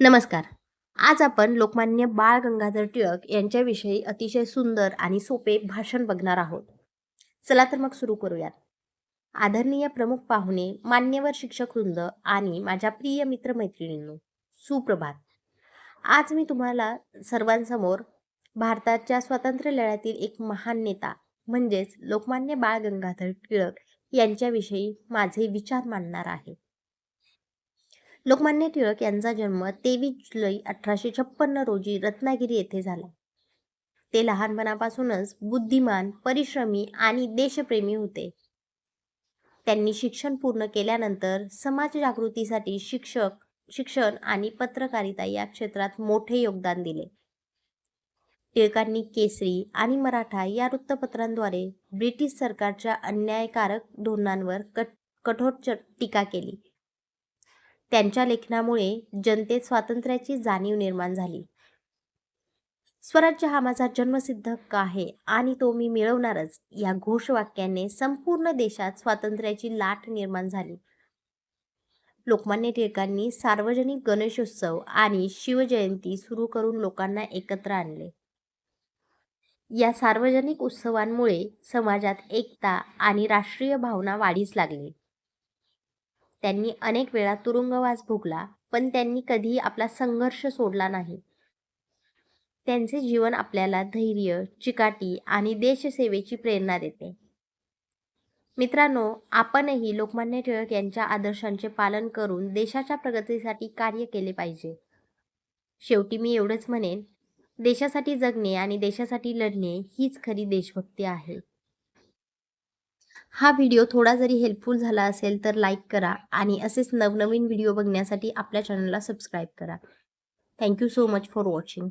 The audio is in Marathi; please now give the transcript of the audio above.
नमस्कार. आज आपण लोकमान्य बाळ गंगाधर टिळक यांच्याविषयी अतिशय सुंदर आणि सोपे भाषण बघणार आहोत. चला तर मग सुरू करूयात. आदरणीय प्रमुख पाहुणे, मान्यवर शिक्षकवृंद आणि माझ्या प्रिय मित्रमैत्रिणींनो, सुप्रभात. आज मी तुम्हाला सर्वांसमोर भारताच्या स्वातंत्र्य लढ्यातील एक महान नेता म्हणजेच लोकमान्य बाळ गंगाधर टिळक यांच्याविषयी माझे विचार मांडणार आहे. लोकमान्य टिळक यांचा जन्म 23 जुलै 1856 रोजी रत्नागिरी येथे झाला. ते लहानपणापासूनच बुद्धिमान, परिश्रमी आणि देशप्रेमी होते. त्यांनी शिक्षण पूर्ण केल्यानंतर समाजजागृतीसाठी शिक्षण आणि पत्रकारिता या क्षेत्रात मोठे योगदान दिले. टिळकांनी केसरी आणि मराठा या वृत्तपत्रांद्वारे ब्रिटिश सरकारच्या अन्यायकारक धोरणांवर कठोर टीका केली. त्यांच्या लेखनामुळे जनतेत स्वातंत्र्याची जाणीव निर्माण झाली. स्वराज्य हा माझा जन्मसिद्ध हक्क आहे आणि तो मी मिळवणारच या घोषवाक्याने संपूर्ण देशात स्वातंत्र्याची लाट निर्माण झाली. लोकमान्य टिळकांनी सार्वजनिक गणेशोत्सव आणि शिवजयंती सुरू करून लोकांना एकत्र आणले. या सार्वजनिक उत्सवांमुळे समाजात एकता आणि राष्ट्रीय भावना वाढीस लागली. त्यांनी अनेक वेळा तुरुंगवास भोगला, पण त्यांनी कधीही आपला संघर्ष सोडला नाही. त्यांचे जीवन आपल्याला धैर्य, चिकाटी आणि देशसेवेची प्रेरणा देते. मित्रांनो, आपणही लोकमान्य टिळक यांच्या आदर्शांचे पालन करून देशाच्या प्रगतीसाठी कार्य केले पाहिजे. शेवटी मी एवढंच म्हणेन, देशासाठी जगणे आणि देशासाठी लढणे हीच खरी देशभक्ती आहे. हा व्हिडिओ थोडा जरी हेल्पफुल झाला असेल तर लाईक करा आणि असेच नवनवीन व्हिडिओ बघण्यासाठी आपल्या चॅनलला सबस्क्राईब करा. Thank you so much for watching.